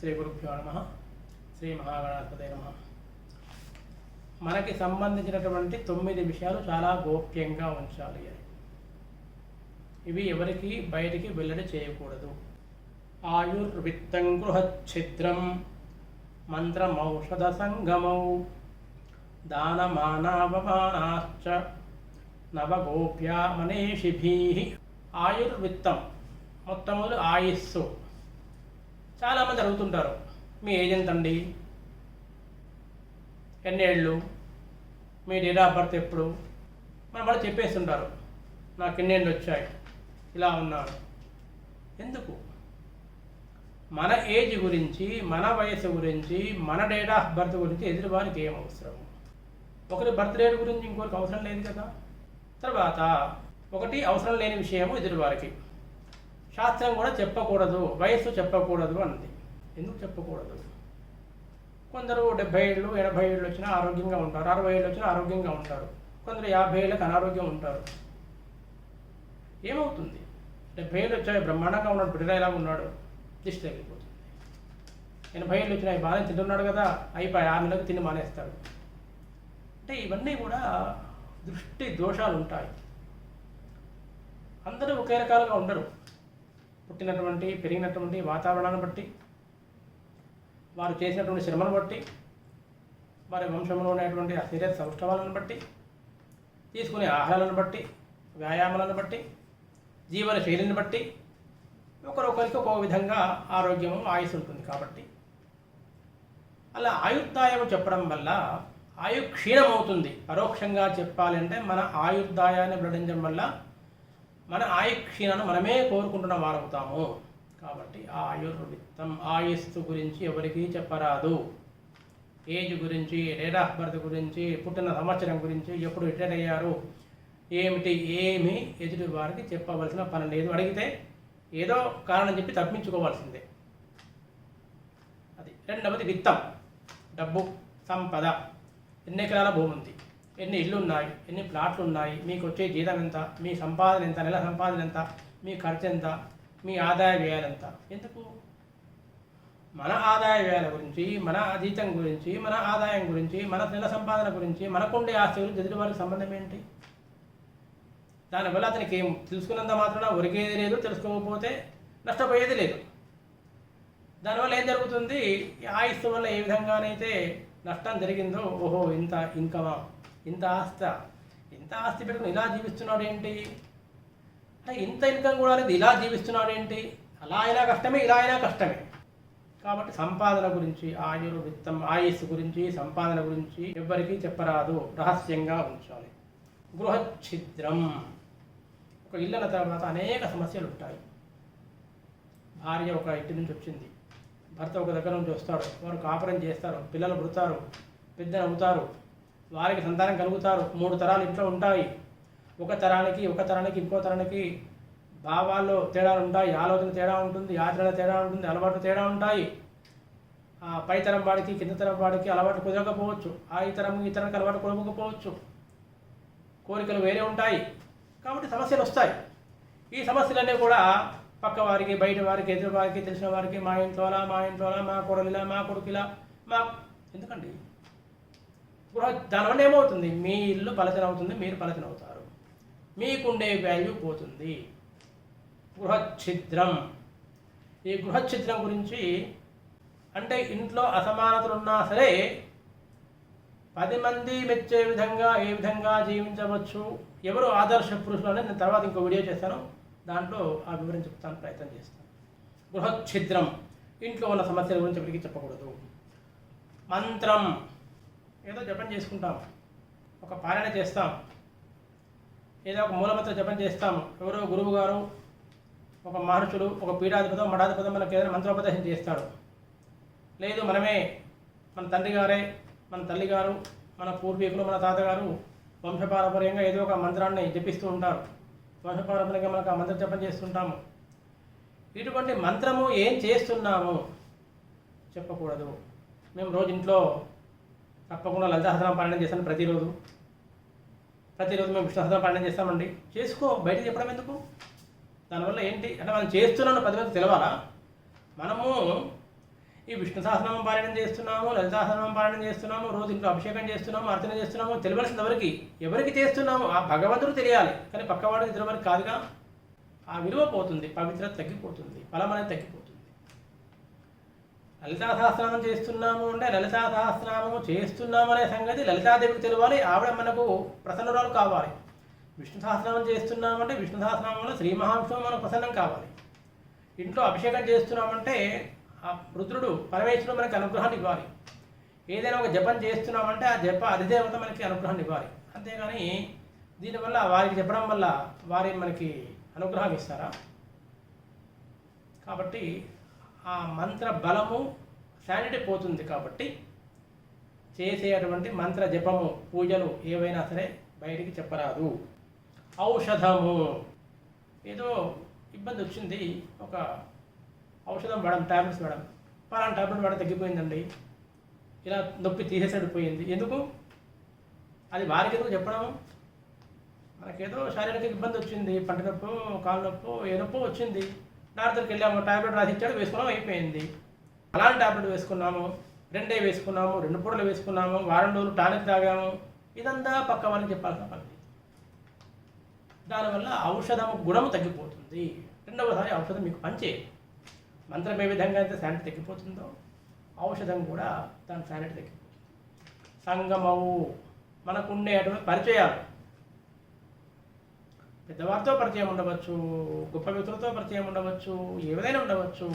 శ్రీ గురుభ్యో నమః. శ్రీ మహాగణాధిపతయే నమః. మనకి సంబంధించినటువంటి 9 విషయాలు చాలా గోప్యంగా ఉంచాలి అని. ఇవి ఎవరికి బయటికి వెల్లడి చేయకూడదు. ఆయుర్విత్తం గృహఛిద్రం మంత్రమౌషధ సంగమౌ దానమానావమానాశ్చ నవగోప్యా మనీషిభీః. ఆయుర్విత్తం మొట్టమొదటి ఆయుస్సు. చాలామంది అడుగుతుంటారు, మీ ఏజ్ ఎంత అండి, ఎన్నేళ్ళు, మీ డేట్ ఆఫ్ బర్త్ ఎప్పుడు, మనం వాళ్ళు చెప్పేస్తుంటారు, నాకు ఎన్నేళ్ళు వచ్చాయి, ఇలా ఉన్నాను. ఎందుకు? మన ఏజ్ గురించి, మన వయసు గురించి, మన డేట్ ఆఫ్ బర్త్ గురించి ఎదురువారికి ఏం అవసరం? ఒకరి బర్త్ డేట్ గురించి ఇంకొకరికి అవసరం లేదు కదా. తర్వాత ఒకటి అవసరం లేని విషయము ఎదురువారికి. శాస్త్రం కూడా చెప్పకూడదు, వయస్సు చెప్పకూడదు అన్నది. ఎందుకు చెప్పకూడదు? కొందరు 70 ఏళ్ళు 80 ఏళ్ళు వచ్చినా ఆరోగ్యంగా ఉంటారు, 60 ఏళ్ళు వచ్చినా ఆరోగ్యంగా ఉంటారు, కొందరు 50 ఏళ్ళకి అనారోగ్యం ఉంటారు. ఏమవుతుంది? 70 ఏళ్ళు వచ్చాయి, బ్రహ్మాండంగా ఉన్నాడు, బిడ్డ ఎలా ఉన్నాడు, దిష్టి తగ్గిపోతుంది. 80 ఏళ్ళు వచ్చినాయి, బాగానే తింటున్నాడు కదా, అయిపోయి 6 నెలలకు తిని మానేస్తాడు. అంటే ఇవన్నీ కూడా దృష్టి దోషాలు ఉంటాయి. అందరూ ఒకే రకాలుగా ఉండరు. పుట్టినటువంటి పెరిగినటువంటి వాతావరణాన్ని బట్టి, వారు చేసినటువంటి శ్రమను బట్టి, వారి వంశంలో ఉన్నటువంటి ఆ శరీర సౌష్ఠవాలను బట్టి, తీసుకునే ఆహారాలను బట్టి, వ్యాయామాలను బట్టి, జీవన శైలిని బట్టి ఒకరొకరికి ఒక్కొక్క విధంగా ఆరోగ్యము ఆయుస్సు ఉంటుంది. కాబట్టి అలా ఆయుర్దాయం చెప్పడం వల్ల ఆయు క్షీణమవుతుంది. పరోక్షంగా చెప్పాలంటే మన ఆయుర్దాయాన్ని వెల్లడించడం వల్ల మన ఆయుక్షీణను మనమే కోరుకుంటున్న వారవుతాము. కాబట్టి ఆయుర్విత్తం, ఆయుస్సు గురించి ఎవరికీ చెప్పరాదు. ఏజ్ గురించి, డేట్ ఆఫ్ బర్త్ గురించి, పుట్టిన సంవత్సరం గురించి, ఎప్పుడు రిటైర్ అయ్యారు, ఏమిటి, ఏమీ ఎదుటి వారికి చెప్పవలసిన పని లేదు. అడిగితే ఏదో కారణం చెప్పి తప్పించుకోవాల్సిందే. అది. రెండవది విత్తం, డబ్బు, సంపద. ఎన్ని ఎకరాల భూమి ఉంది, ఎన్ని ఇళ్ళు ఉన్నాయి, ఎన్ని ప్లాట్లు ఉన్నాయి, మీకు వచ్చే జీతం ఎంత, మీ సంపాదన ఎంత, నెల సంపాదన ఎంత, మీ ఖర్చు ఎంత, మీ ఆదాయ వ్యయాలు ఎంత. ఎందుకు? మన ఆదాయ వ్యయాల గురించి, మన జీతం గురించి, మన ఆదాయం గురించి, మన నెల సంపాదన గురించి, మనకుండే ఆస్తి గురించి ఎదుటి వారికి సంబంధం ఏంటి? దానివల్ల అతనికి ఏం తెలుసుకున్నంత మాత్రాన ఒరిగేది లేదు, తెలుసుకోకపోతే నష్టపోయేది లేదు. దానివల్ల ఏం జరుగుతుంది? ఆయుస్సు వల్ల ఏ విధంగానైతే నష్టం జరిగిందో, ఓహో ఇంత ఇన్కమా, ఇంత ఆస్తి పెట్టుకుని ఇలా జీవిస్తున్నాడు ఏంటి, ఇంత ఇన్కమ్ కూడా లేదు, ఇలా జీవిస్తున్నాడు ఏంటి, అలా అయినా కష్టమే, ఇలా అయినా కష్టమే. కాబట్టి సంపాదన గురించి, ఆయుర్విత్తం, ఆయుస్సు గురించి, సంపాదన గురించి ఎవ్వరికీ చెప్పరాదు, రహస్యంగా ఉంచాలి. గృహఛిద్రం. ఒక ఇళ్ళ తర్వాత అనేక సమస్యలు ఉంటాయి. భార్య ఒక ఇంటి నుంచి వచ్చింది, భర్త ఒక దగ్గర నుంచి వస్తాడు, వారు కాపురం చేస్తారు, పిల్లలు పుడతారు, పెద్దలు అవుతారు, వారికి సంతానం కలుగుతారు, 3 తరాలు ఇంట్లో ఉంటాయి. ఒక తరానికి ఇంకో తరానికి భావాల్లో తేడాలు ఉంటాయి, ఆలోచన తేడా ఉంటుంది, ఆచరణ తేడా ఉంటుంది, అలవాట్లు తేడా ఉంటాయి. పై తరం వాడికి కింద తరం వాడికి అలవాటు కుదరకపోవచ్చు, ఈ తరానికి అలవాటు కుదరకపోవచ్చు, కోరికలు వేరే ఉంటాయి. కాబట్టి సమస్యలు వస్తాయి. ఈ సమస్యలన్నీ కూడా పక్క వారికి, బయట వారికి, ఎదురు వారికి, తెలిసిన వారికి, మా ఇంట్లోలా, మా కొడలిలా, మా కొడుకులా, ఎందుకండి? దానివల్ల ఏమవుతుంది? మీ ఇల్లు పలచన అవుతుంది, మీరు పలచన అవుతారు, మీకుండే వాల్యూ పోతుంది. గృహఛిద్రం. ఈ గృహఛిద్రం గురించి అంటే ఇంట్లో అసమానతలు ఉన్నా సరే 10 మంది మెచ్చే విధంగా ఏ విధంగా జీవించవచ్చు, ఎవరు ఆదర్శ పురుషులు అనేది నేను తర్వాత ఇంకో వీడియో చేస్తాను, దాంట్లో ఆ వివరం చెప్తాను, ప్రయత్నం చేస్తాను. గృహఛిద్రం. ఇంట్లో ఉన్న సమస్యల గురించి ఎవరికి చెప్పకూడదు. మంత్రం. ఏదో జపం చేసుకుంటాం, ఒక పారాయణ చేస్తాం, ఏదో ఒక మూలమంత్ర జపం చేస్తాం, ఎవరో గురువు గారు, ఒక మహర్షులు, ఒక పీఠాధిపతం, మఠాధిపతం మనకు ఏదైనా మంత్రోపదేశం చేస్తాడు. లేదు మనమే, మన తండ్రి గారే, మన తల్లిగారు, మన పూర్వీకులు, మన తాతగారు వంశపారంపర్యంగా ఏదో ఒక మంత్రాన్ని జపిస్తూ ఉంటారు, వంశపారంపర్యంగా మనకు ఆ మంత్ర జపం చేస్తుంటాము. ఇటువంటి మంత్రము ఏం చేస్తున్నాము చెప్పకూడదు. మేము రోజు ఇంట్లో తప్పకుండా లలిత సహస్రనామ పారాయణం చేస్తాను, ప్రతిరోజు మేము విష్ణు సహస్రనామ పారాయణం చేస్తామండి. చేసుకో, బయట చెప్పడం ఎందుకు? దానివల్ల ఏంటి అంటే మనం చేస్తున్నాను 10 మంది తెలవాలా? మనము ఈ విష్ణు సహస్రనామం పారాయణం చేస్తున్నాము, లలితా సహస్రనామం పారాయణం చేస్తున్నాము, రోజు ఇంట్లో అభిషేకం చేస్తున్నాము, అర్చన చేస్తున్నాము, తెలియవలసింది ఎవరికి చేస్తున్నాము ఆ భగవంతుడు తెలియాలి, కానీ పక్కవాడికి తెలియవరకు కాదుగా. ఆ విలువ పోతుంది, పవిత్రత తగ్గిపోతుంది, ఫలం అనేది తగ్గిపోతుంది. లలితా సహస్రనామం చేస్తున్నాము అంటే లలితా సహస్రనామము చేస్తున్నాము అనే సంగతి లలితాదేవికి తెలియాలి, ఆవిడ మనకు ప్రసన్నురాలు కావాలి. విష్ణు సహస్రనామం చేస్తున్నామంటే విష్ణు సహస్రనామంలో శ్రీ మహావిష్ణువు మనకు ప్రసన్నం కావాలి. ఇంట్లో అభిషేకం చేస్తున్నామంటే ఆ రుద్రుడు పరమేశ్వరుడు మనకి అనుగ్రహాన్ని ఇవ్వాలి. ఏదైనా ఒక జపం చేస్తున్నామంటే ఆ జప అధిదేవత మనకి అనుగ్రహాన్ని ఇవ్వాలి. అంతేగాని దీనివల్ల వారికి చెప్పడం వల్ల వారి మనకి అనుగ్రహం ఇస్తారా? కాబట్టి ఆ మంత్ర బలము శానిటీ పోతుంది. కాబట్టి చేసేటువంటి మంత్ర జపము పూజలు ఏవైనా సరే బయటికి చెప్పరాదు. ఔషధము, ఏదో ఇబ్బంది వచ్చింది, ఒక ఔషధం వాడడం, ట్యాబ్లెట్స్ వాడడం, పలానా ట్యాబ్లెట్ వాడడం తగ్గిపోయిందండి, ఇలా నొప్పి తీసేసడిపోయింది, ఎందుకు? అది వారికి ఎందుకు చెప్పడం? మనకేదో శారీరక ఇబ్బంది వచ్చింది, పంట నొప్పో కాలు నొప్పో ఏ నొప్పో వచ్చింది, డాక్టర్కి వెళ్ళాము, ట్యాబ్లెట్ రాసి ఇచ్చాడు, వేసుకున్నాము, అయిపోయింది. అలాంటి ట్యాబ్లెట్ వేసుకున్నాము, 2 వేసుకున్నాము, 2 పూటలు వేసుకున్నాము, వారం రోజులు టానిక్ తాగాము, ఇదంతా పక్క వాళ్ళకి చెప్పాల్సిన పని. దానివల్ల ఔషధము గుణము తగ్గిపోతుంది. రెండవసారి ఔషధం మీకు పనిచేయదు. మంత్రం ఏ విధంగా అయితే శానిటీ తగ్గిపోతుందో ఔషధం కూడా దాని శానిటీ తగ్గిపోతుంది. సంగమవు, మనకు ఉండేటువంటి పరిచయాలు, పెద్దవారితో పరిచయం ఉండవచ్చు, గొప్ప వ్యక్తులతో పరిచయం ఉండవచ్చు, ఏదైనా ఉండవచ్చు.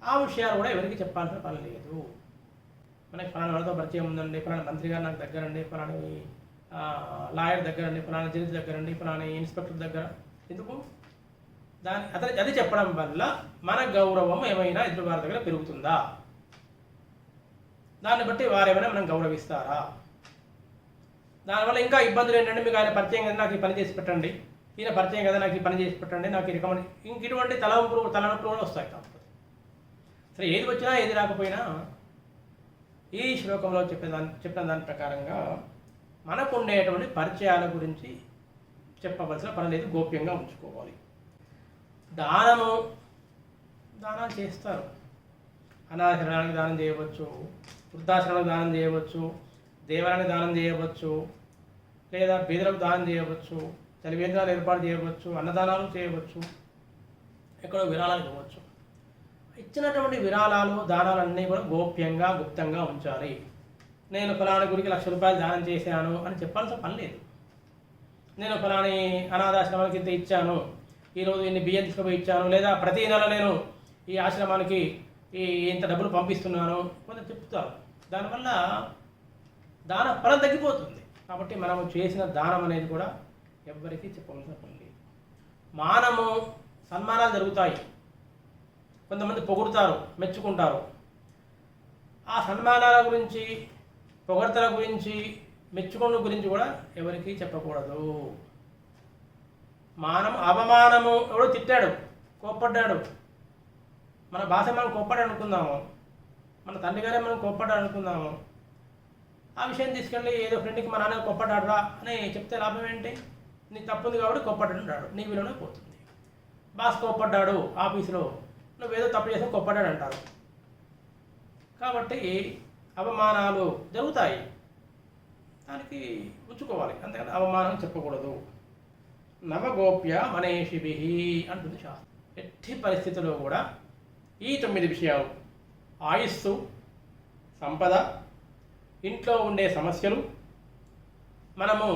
ఆ విషయాలు కూడా ఎవరికి చెప్పాల్సిన పని లేదు. మనకి ఫలానా వాళ్ళతో పరిచయం ఉందండి, ఫలానా మంత్రి గారు నాకు దగ్గరండి, ఫలానా లాయర్ దగ్గరండి, ఫలానా జడ్జి దగ్గరండి, ఫలానా ఇన్స్పెక్టర్ దగ్గర, ఎందుకు? అది చెప్పడం వల్ల మన గౌరవం ఏమైనా ఎదుటి వారి దగ్గర పెరుగుతుందా? దాన్ని బట్టి వారేమైనా మనం గౌరవిస్తారా? దానివల్ల ఇంకా ఇబ్బందులు ఏంటంటే, మీకు ఆయన పరిచయం కదా నాకు ఈ పని చేసి పెట్టండి, ఈయన పరిచయం కదా నాకు ఈ పని చేసి పెట్టండి, నాకు ఈ రికమెండ్, ఇంక ఇటువంటి తలనొప్పులు కూడా వస్తాయి. కాకపోతే సరే, ఏది వచ్చినా ఏది రాకపోయినా ఈ శ్లోకంలో చెప్పిన దాని ప్రకారంగా మనకు ఉండేటువంటి పరిచయాల గురించి చెప్పవలసిన పని లేదు, గోప్యంగా ఉంచుకోవాలి. దానాలు చేస్తారు. అనాథాశ్రమానికి దానం చేయవచ్చు, వృద్ధాశ్రమానికి దానం చేయవచ్చు, దేవాలయానికి దానం చేయవచ్చు, లేదా బీదలకు దానం చేయవచ్చు, చలివేంద్రాలు ఏర్పాటు చేయవచ్చు, అన్నదానాలు చేయవచ్చు, ఎక్కడో విరాళాలు ఇవ్వచ్చు. ఇచ్చినటువంటి విరాళాలు దానాలన్నీ కూడా గోప్యంగా గుప్తంగా ఉంచాలి. నేను ఫలానా గురికి ₹1,00,000 దానం చేశాను అని చెప్పాల్సిన పని లేదు. నేను ఫలాని అనాథాశ్రమానికి ఇంత ఇచ్చాను, ఈరోజు ఇన్ని బియ్యం తీసుకుపోయి ఇచ్చాను, లేదా ప్రతి నెల నేను ఈ ఆశ్రమానికి ఇంత డబ్బులు పంపిస్తున్నాను కొంచెం చెప్తారు. దానివల్ల దాన ఫలం తగ్గిపోతుంది. కాబట్టి మనము చేసిన దానం అనేది కూడా ఎవ్వరికీ చెప్పవలసిన పని లేదు. మానము సన్మానాలు జరుగుతాయి, కొంతమంది పొగుడుతారు, మెచ్చుకుంటారు. ఆ సన్మానాల గురించి, పొగడ్తల గురించి, మెచ్చుకున్న గురించి కూడా ఎవరికీ చెప్పకూడదు. అవమానము, ఎవడో తిట్టాడు, కోప్పడ్డాడు, మన భాష మనం కోప్పడ్డాడు అనుకుందాము, మన తండ్రి గారే మనం కోప్పడ్డాడు అనుకుందాము, ఆ విషయం తీసుకెళ్ళి ఏదో ఫ్రెండ్కి మా నాన్న కోప్పడ్డాడురా అని చెప్తే లాభం ఏంటి? నీ తప్పుంది కాబట్టి కోప్పడ్డాడు, నీ విలువనే పోతుంది. బాస్ కోప్పడ్డాడు ఆఫీసులో, నువ్వేదో తప్పు చేసి కోప్పడ్డాడు అంటారు. కాబట్టి అవమానాలు జరుగుతాయి, దానికి ఉంచుకోవాలి, అంతేకాని అవమానం చెప్పకూడదు. నవగోప్య మనేషిభి అంటుంది శాస్త్రం. ఎట్టి పరిస్థితుల్లో కూడా ఈ 9 విషయాలు, ఆయుస్సు, సంపద, ఇంట్లో ఉండే సమస్యలు, మనము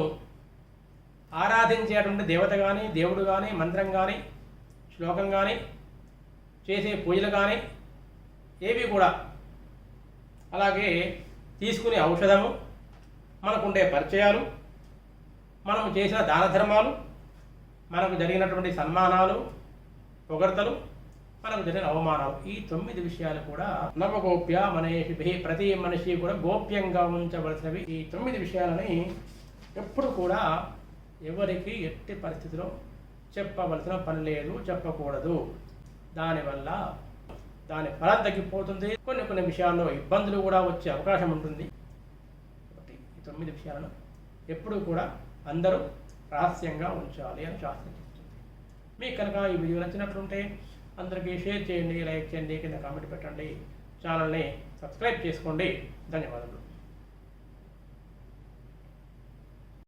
ఆరాధించేటువంటి దేవత కానీ, దేవుడు కానీ, మంత్రం కానీ, శ్లోకం కానీ, చేసే పూజలు కానీ ఏవి కూడా, అలాగే తీసుకునే ఔషధము, మనకుండే పరిచయాలు, మనము చేసిన దాన ధర్మాలు, మనకు జరిగినటువంటి సన్మానాలు, పొగడ్తలు, మనకు జరిగిన అవమానాలు, ఈ 9 విషయాలు కూడా నవగోప్య మనేషిభి, ప్రతి మనిషి కూడా గోప్యంగా ఉంచవలసినవి. ఈ 9 విషయాలని ఎప్పుడు కూడా ఎవరికి ఎట్టి పరిస్థితిలో చెప్పవలసిన పని లేదు, చెప్పకూడదు. దానివల్ల దాని ఫలం తగ్గిపోతుంది, కొన్ని విషయాల్లో ఇబ్బందులు కూడా వచ్చే అవకాశం ఉంటుంది. కాబట్టి ఈ 9 విషయాలను ఎప్పుడూ కూడా అందరూ రహస్యంగా ఉంచాలి అని శాస్త్రం చెప్తుంది. మీకు కనుక ఈ వీడియో నచ్చినట్లుంటే అందరికీ షేర్ చేయండి, లైక్ చేయండి, కింద కామెంట్ పెట్టండి. ఛానల్ని సబ్స్క్రైబ్ చేసుకోండి. ధన్యవాదములు.